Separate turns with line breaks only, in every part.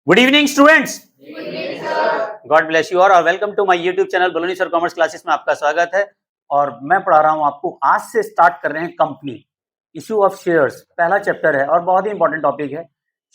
Good evening students, God bless you और welcome to my YouTube channel Baloni sir commerce classes में आपका स्वागत है। और मैं पढ़ा रहा हूं आपको, आज से स्टार्ट कर रहे हैं कंपनी इशू ऑफ शेयर्स, पहला चैप्टर है और बहुत ही इंपॉर्टेंट टॉपिक है।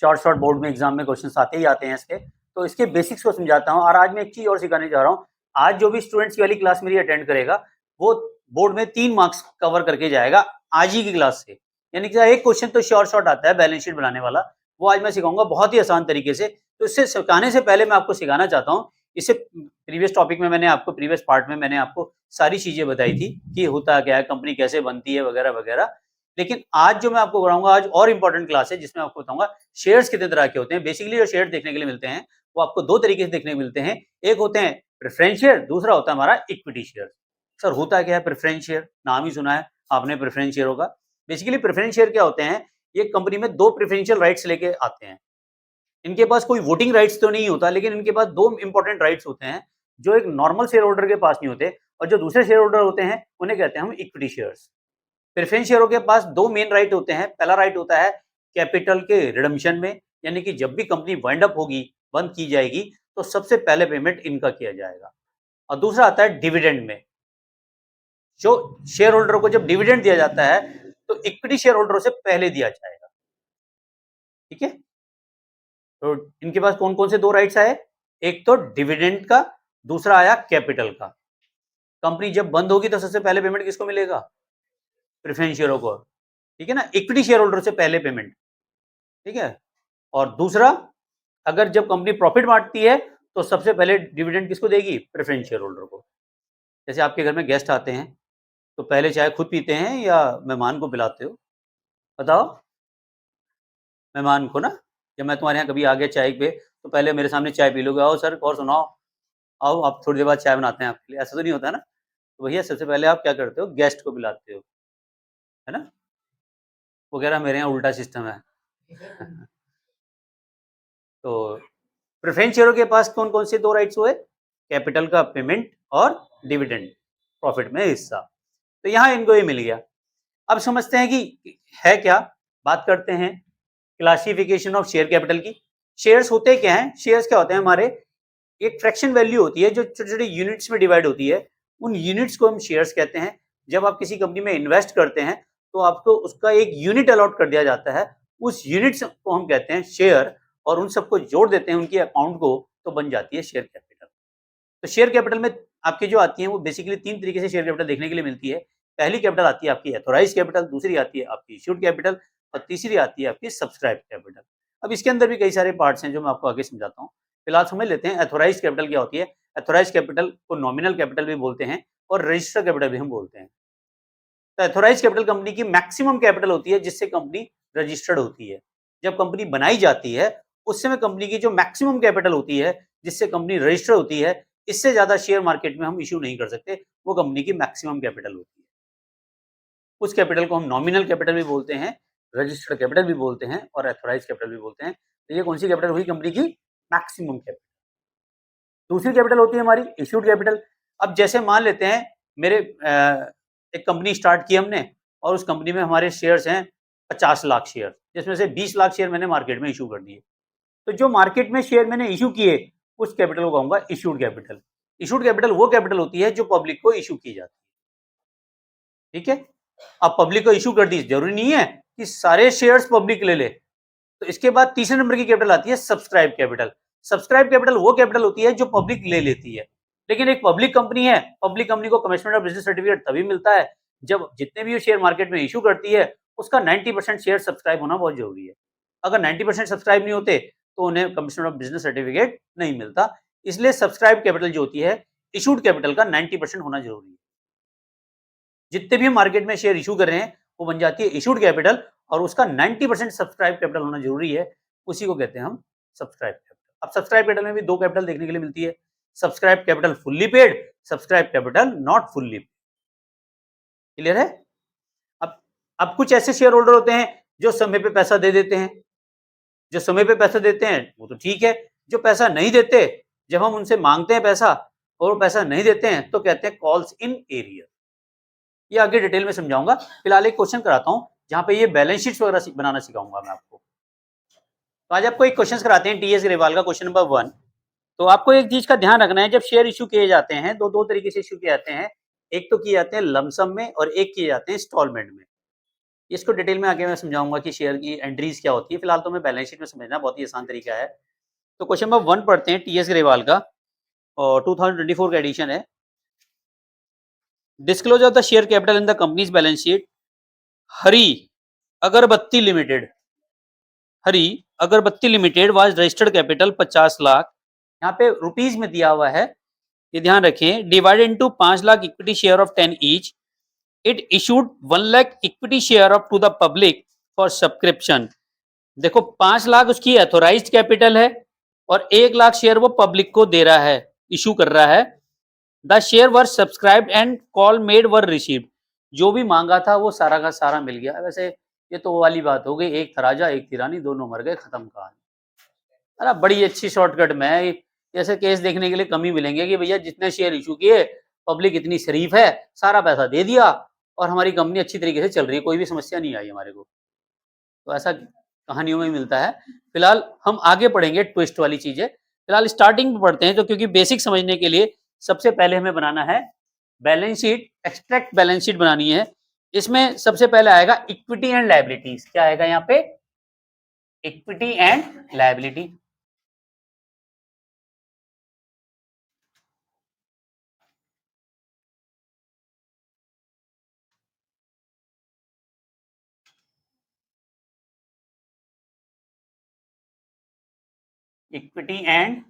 शॉर्ट बोर्ड में एग्जाम में क्वेश्चन आते ही आते हैं इसके, तो इसके बेसिक्स को समझाता हूँ। और आज मैं एक चीज और सिखाने जा रहा हूँ। आज जो भी स्टूडेंट्स वाली क्लास मेरी अटेंड करेगा वो बोर्ड में 3 मार्क्स कवर करके जाएगा आज ही की क्लास से। यानी कि एक क्वेश्चन तो शॉर्ट आता है बैलेंस शीट बनाने वाला, वो आज मैं सिखाऊंगा बहुत ही आसान तरीके से। तो इससे सिखाने से पहले मैं आपको सिखाना चाहता हूँ, इससे प्रीवियस टॉपिक में प्रीवियस पार्ट में मैंने आपको सारी चीजें बताई थी कि होता क्या है, कंपनी कैसे बनती है वगैरह वगैरह। लेकिन आज जो मैं आपको कराऊंगा, आज और इंपॉर्टेंट क्लास है जिसमें आपको बताऊंगा शेयर्स कितने तरह के होते हैं। बेसिकली जो शेयर देखने के लिए मिलते हैं वो आपको दो तरीके से देखने को मिलते हैं। एक होते हैं प्रेफरेंस शेयर, दूसरा होता है हमारा इक्विटी शेयर। सर होता क्या है प्रेफरेंस शेयर? नाम ही सुना है आपने प्रेफरेंस शेयर होगा। बेसिकली प्रेफरेंस शेयर क्या होते हैं, ये कंपनी में दो प्रेफरेंशियल राइट्स लेके आते हैं। इनके पास कोई वोटिंग राइट्स तो नहीं होता, लेकिन इनके पास दो इंपॉर्टेंट राइट्स होते हैं जो एक नॉर्मल शेयर होल्डर के पास नहीं होते, और जो दूसरे शेयर होल्डर होते हैं उन्हें कहते हैं हम इक्विटी शेयर्स। प्रेफरेंस शेयरों के पास दो मेन राइट होते हैं। पहला राइट होता है कैपिटल के रिडम्पशन में, यानी कि जब भी कंपनी वाइंड अप होगी, बंद की जाएगी, तो सबसे पहले पेमेंट इनका किया जाएगा। और दूसरा आता है डिविडेंड में। जो शेयर होल्डर को जब डिविडेंड दिया जाता है तो इक्विटी शेयर होल्डरों से पहले दिया जाएगा। ठीक है, तो इनके पास कौन कौन से दो राइट्स आए? एक तो डिविडेंड का, दूसरा आया कैपिटल का। कंपनी जब बंद होगी तो सबसे पहले पेमेंट किसको मिलेगा? प्रेफरेंस शेयरों को। ठीक है ना, इक्विटी शेयर होल्डर से पहले पेमेंट। ठीक है, और दूसरा, अगर जब कंपनी प्रॉफिट बांटती है तो सबसे पहले डिविडेंड किसको देगी? प्रेफरेंस शेयर होल्डर को। जैसे आपके घर में गेस्ट आते हैं तो पहले चाय खुद पीते हैं या मेहमान को पिलाते हो? बताओ। मेहमान को ना। जब मैं तुम्हारे यहाँ कभी आ गया चाय पे तो पहले मेरे सामने चाय पी लोगे, आओ सर और सुनाओ, आओ आप थोड़ी देर बाद चाय बनाते हैं आपके लिए, ऐसा तो नहीं होता है ना। तो भैया सबसे पहले आप क्या करते हो? गेस्ट को पिलाते हो, है ना। वगैरह मेरे यहाँ उल्टा सिस्टम है। तो प्रेफरेंस शेयरों के पास कौन कौन से दो राइट्स हुए? कैपिटल का पेमेंट और डिविडेंड, प्रॉफिट में हिस्सा। तो यहाँ इनको ये मिल गया। अब समझते हैं कि है क्या, बात करते हैं क्लासिफिकेशन ऑफ शेयर कैपिटल की। शेयर्स होते क्या हैं? शेयर्स क्या होते हैं हमारे, एक फ्रैक्शन वैल्यू होती है जो छोटे छोटे यूनिट्स में डिवाइड होती है, उन यूनिट्स को हम शेयर्स कहते हैं। जब आप किसी कंपनी में इन्वेस्ट करते हैं तो आपको उसका एक यूनिट अलॉट कर दिया जाता है, उस यूनिट्स को हम कहते हैं शेयर, और उन सबको जोड़ देते हैं उनकी अकाउंट को, तो बन जाती है शेयर कैपिटल। तो शेयर कैपिटल में आपकी जो आती है वो बेसिकली तीन तरीके से शेयर कैपिटल देखने के लिए मिलती है। पहली कैपिटल आती है आपकी एथोराइज कैपिटल, दूसरी आती है आपकी इश्यूड कैपिटल, और तीसरी आती है आपकी सब्सक्राइब कैपिटल। अब इसके अंदर भी कई सारे पार्ट्स हैं जो मैं आपको आगे समझाता हूँ। फिलहाल समझ लेते हैं एथोराइज कैपिटल क्या होती है। एथोराइज कैपिटल को नॉमिनल कैपिटल भी बोलते हैं और रजिस्टर कैपिटल भी हम बोलते हैं। तो एथोराइज कैपिटल कंपनी की मैक्सिमम कैपिटल होती है जिससे कंपनी रजिस्टर्ड होती है। जब कंपनी बनाई जाती है उस समय कंपनी की जो मैक्सिमम कैपिटल होती है जिससे कंपनी रजिस्टर होती है, इससे ज्यादा शेयर मार्केट में हम इश्यू नहीं कर सकते, वो कंपनी की मैक्सिमम कैपिटल होती है। उस कैपिटल को हम नॉमिनल कैपिटल भी बोलते हैं, रजिस्टर्ड कैपिटल भी बोलते हैं और एथोराइज कैपिटल भी बोलते हैं। तो ये कौन सी कैपिटल हुई? कंपनी की मैक्सिमम कैपिटल। दूसरी कैपिटल होती है हमारी इश्यूड कैपिटल। अब जैसे मान लेते हैं मेरे एक कंपनी स्टार्ट की हमने और उस कंपनी में हमारे शेयर्स हैं 50 लाख शेयर, जिसमें से 20 लाख शेयर मैंने मार्केट में इशू कर दिए। तो जो मार्केट में शेयर मैंने इशू किए उस कैपिटल को कहूंगा इशूड कैपिटल। इशूड कैपिटल वो कैपिटल होती है जो पब्लिक को इशू की जाती है। ठीक है, अब पब्लिक को इशू कर दी, जरूरी नहीं है कि सारे शेयर्स पब्लिक ले ले। तो इसके बाद तीसरे नंबर की कैपिटल आती है सब्सक्राइब कैपिटल। सब्सक्राइब कैपिटल वो कैपिटल होती है जो पब्लिक ले लेती है। लेकिन एक पब्लिक कंपनी है, पब्लिक कंपनी को कमिश्नमेंट ऑफ बिजनेस सर्टिफिकेट तभी मिलता है जब जितने भी शेयर मार्केट में इशू करती है उसका 90% शेयर सब्सक्राइब होना बहुत जरूरी है। अगर 90% सब्सक्राइब नहीं होते तो उन्हें कमिश्नमेंट ऑफ बिजनेस सर्टिफिकेट नहीं मिलता। इसलिए सब्सक्राइब कैपिटल जो होती है इशूड कैपिटल का 90% होना जरूरी है। जितने भी हम मार्केट में शेयर इशू कर रहे हैं वो बन जाती है इशूड कैपिटल, और उसका 90% सब्सक्राइब कैपिटल होना जरूरी है, उसी को कहते हैं हम सब्सक्राइब कैपिटल। अब सब्सक्राइब कैपिटल में भी दो कैपिटल देखने के लिए मिलती है, subscribe capital fully paid, subscribe capital not fully paid. Clear है? अब अब कुछ ऐसे शेयर होल्डर होते हैं जो समय पे पैसा दे देते हैं। जो समय पे पैसा देते हैं वो तो ठीक है, जो पैसा नहीं देते, जब हम उनसे मांगते हैं पैसा और वो पैसा नहीं देते हैं तो कहते हैं कॉल्स इन एरियर। ये आगे डिटेल में समझाऊंगा। फिलहाल एक क्वेश्चन कराता हूं जहां पे ये बैलेंस शीट्स वगैरह बनाना सिखाऊंगा मैं आपको। तो आज आपको एक क्वेश्चन कराते हैं टीएस ग्रेवाल का, क्वेश्चन नंबर 1। तो आपको एक चीज का ध्यान रखना है, जब शेयर इशू किए जाते हैं तो दो तरीके से इशू किए जाते हैं। एक तो किए जाते हैं लमसम में और एक किए जाते हैं इंस्टॉलमेंट में। इसको डिटेल में आगे मैं समझाऊंगा कि शेयर की एंट्रीज क्या होती है। फिलहाल तो मैं बैलेंस शीट में समझना, बहुत ही आसान तरीका है। तो क्वेश्चन नंबर 1 पढ़ते हैं टीएस ग्रेवाल का, और 2024 का एडिशन है। Disclose of the share capital in the company's balance sheet. Hari Agarbatti limited, Hari Agarbatti limited was registered capital 50 lakh. यहाँ पे रुपीज में दिया हुआ है, ये ध्यान रखें। Divided into 5 lakh equity share of 10 each. It issued 1 lakh equity share of to the public for subscription. देखो 5 लाख उसकी एथोराइज्ड कैपिटल है और 1 लाख शेयर वो पब्लिक को दे रहा है, इशू कर रहा है। The share were subscribed and call made were received. जो भी मांगा था वो सारा का सारा मिल गया। वैसे ये तो वो वाली बात हो गई, एक था राजा एक थी रानी, दोनों मर गए, खत्म कहानी। अरे बड़ी अच्छी शॉर्टकट में है। ऐसे केस देखने के लिए कम ही मिलेंगे कि भैया जितने शेयर इशू किए, पब्लिक इतनी शरीफ है, सारा पैसा दे दिया और हमारी कंपनी अच्छी तरीके से चल रही है, कोई भी समस्या नहीं आई हमारे को। तो ऐसा कहानियों में मिलता है। फिलहाल हम आगे पढ़ेंगे ट्विस्ट वाली चीजें। फिलहाल स्टार्टिंग में पढ़ते हैं, तो क्योंकि बेसिक समझने के लिए सबसे पहले हमें बनाना है balance sheet, extract balance sheet बनानी है। इसमें सबसे पहले आएगा इक्विटी एंड लायबिलिटीज। क्या आएगा यहाँ पे? Equity and liability. Equity and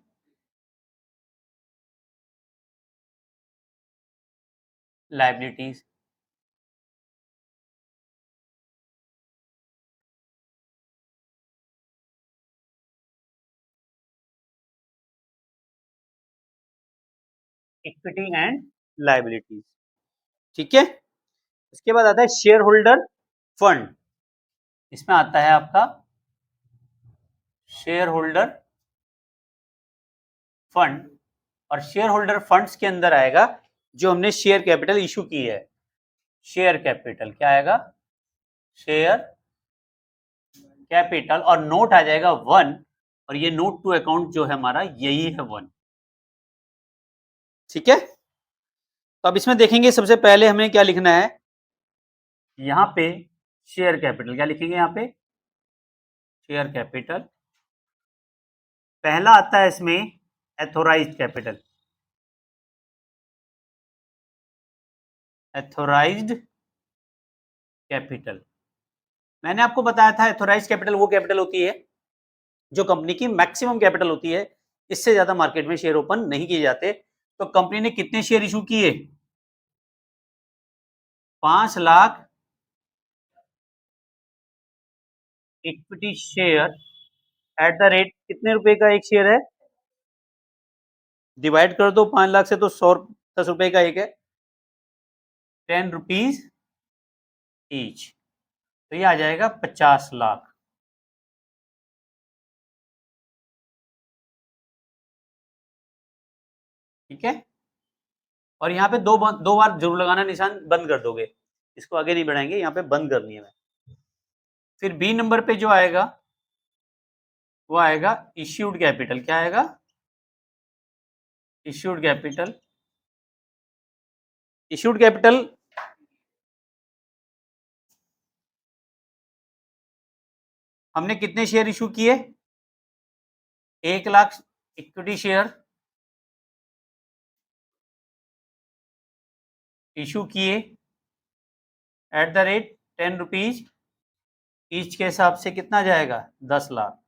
liabilities. Equity and liabilities, ठीक है। उसके बाद आता है शेयर होल्डर फंड। इसमें आता है आपका शेयर होल्डर फंड, और शेयर होल्डर फंड्स के अंदर आएगा जो हमने शेयर कैपिटल इशू की है। शेयर कैपिटल क्या आएगा? शेयर कैपिटल, और नोट आ जाएगा 1, और ये नोट टू अकाउंट जो है हमारा यही है 1, ठीक है। तो अब इसमें देखेंगे सबसे पहले हमें क्या लिखना है। यहाँ पे शेयर कैपिटल क्या लिखेंगे? यहाँ पे शेयर कैपिटल। पहला आता है इसमें एथोराइज्ड कैपिटल, एथोराइज्ड कैपिटल। मैंने आपको बताया था एथोराइज्ड कैपिटल वो कैपिटल होती है जो कंपनी की मैक्सिमम कैपिटल होती है, इससे ज्यादा मार्केट में शेयर ओपन नहीं किए जाते। तो कंपनी ने कितने शेयर इशू किए? 5 lakh equity share at the rate, कितने रुपए का एक शेयर है? डिवाइड कर दो 5 लाख से तो 110 रुपए का एक है, 10 रुपीज ईच। तो ये आ जाएगा 50 लाख, ठीक है। और यहाँ पे दो बार जरूर लगाना, निशान बंद कर दोगे, इसको आगे नहीं बढ़ाएंगे, यहाँ पे बंद करनी है मैं। फिर बी नंबर पे जो आएगा वो आएगा इश्यूड कैपिटल। क्या आएगा? Issued capital. इश्यूड कैपिटल हमने कितने शेयर इशू किए? 1 लाख इक्विटी शेयर इशू किए at the rate 10 rupees each के हिसाब से कितना जाएगा? 10 लाख।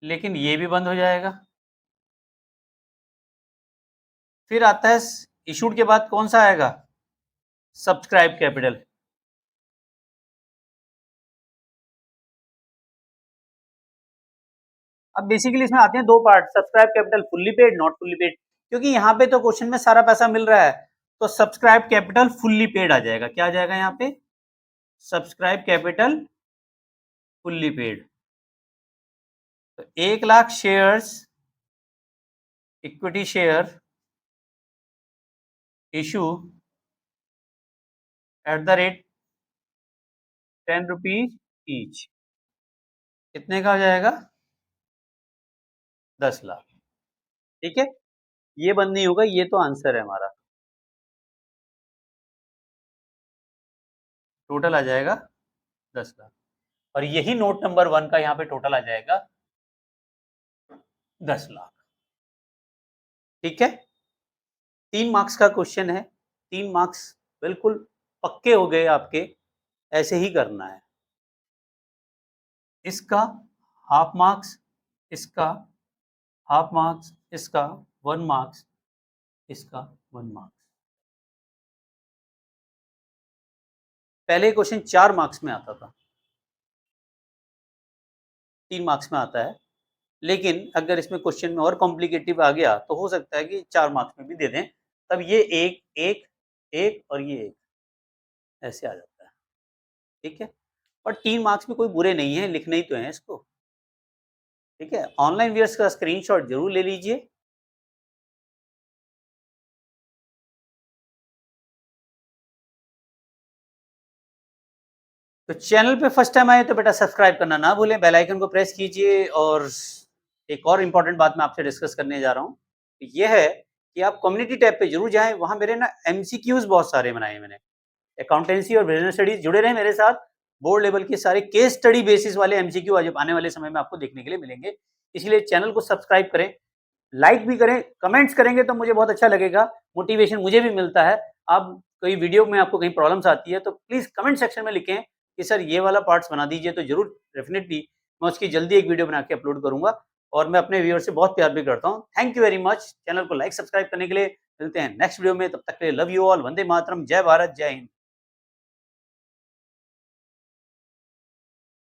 लेकिन ये भी बंद हो जाएगा। फिर आता है इशूड के बाद कौन सा आएगा? Subscribe capital. अब बेसिकली इसमें आते हैं दो part, subscribe capital fully paid, not fully paid. क्योंकि यहाँ पे तो क्वेश्चन में सारा पैसा मिल रहा है, तो सब्सक्राइब कैपिटल फुल्ली पेड आ जाएगा। क्या आ जाएगा यहाँ पे? Subscribe capital fully paid. तो 1 lakh shares equity share issue at the rate 10 rupees each. कितने का हो जाएगा? 10 लाख। ठीक है, ये बंद नहीं होगा, ये तो आंसर है हमारा। टोटल आ जाएगा 10 लाख और यही नोट नंबर 1 का यहाँ पे टोटल आ जाएगा 10 लाख। ठीक है, 3 मार्क्स का क्वेश्चन है, 3 मार्क्स बिल्कुल पक्के हो गए आपके, ऐसे ही करना है। इसका हाफ मार्क्स, इसका हाफ मार्क्स, इसका 1 मार्क्स, इसका 1 मार्क्स। पहले क्वेश्चन 4 मार्क्स में आता था, 3 मार्क्स में आता है, लेकिन अगर इसमें क्वेश्चन में और कॉम्प्लिकेटिव आ गया तो हो सकता है कि 4 मार्क्स में भी दे दें, तब ये 1, 1, 1 और ये 1 ऐसे आ जाता है। ठीक है, और 3 मार्क्स भी कोई बुरे नहीं है, लिखने ही तो हैं इसको। ठीक है, ऑनलाइन व्यूअर्स का स्क्रीनशॉट जरूर ले लीजिए। तो चैनल पे फर्स्ट टाइम आए तो बेटा सब्सक्राइब करना ना भूलें, बेल आइकन को प्रेस कीजिए। और एक और इम्पोर्टेंट बात मैं आपसे डिस्कस करने जा रहा हूँ, ये है कि आप कम्युनिटी टैब पे जरूर जाएं, वहाँ मेरे ना एमसीक्यूज बहुत सारे बनाए मैंने। अकाउंटेंसी और बिजनेस स्टडीज जुड़े रहें मेरे साथ, बोर्ड लेवल के सारे केस स्टडी बेसिस वाले एमसीक्यू आज आने वाले समय में आपको देखने के लिए मिलेंगे। इसलिए चैनल को सब्सक्राइब करें, लाइक भी करें, कमेंट्स करेंगे तो मुझे बहुत अच्छा लगेगा, मोटिवेशन मुझे भी मिलता है। आप कोई वीडियो में आपको कहीं प्रॉब्लम्स आती है तो प्लीज़ कमेंट सेक्शन में लिखें कि सर ये वाला पार्ट्स बना दीजिए, तो ज़रूर डेफ़िनिटली मैं उसकी जल्दी एक वीडियो बना के अपलोड करूँगा। और मैं अपने व्यूअर से बहुत प्यार भी करता हूँ। Thank you very much channel को लाइक सब्सक्राइब करने के लिए। मिलते हैं नेक्स्ट वीडियो में, तब तक के लिए love you all, Vande Mataram, जय भारत, जय हिंद।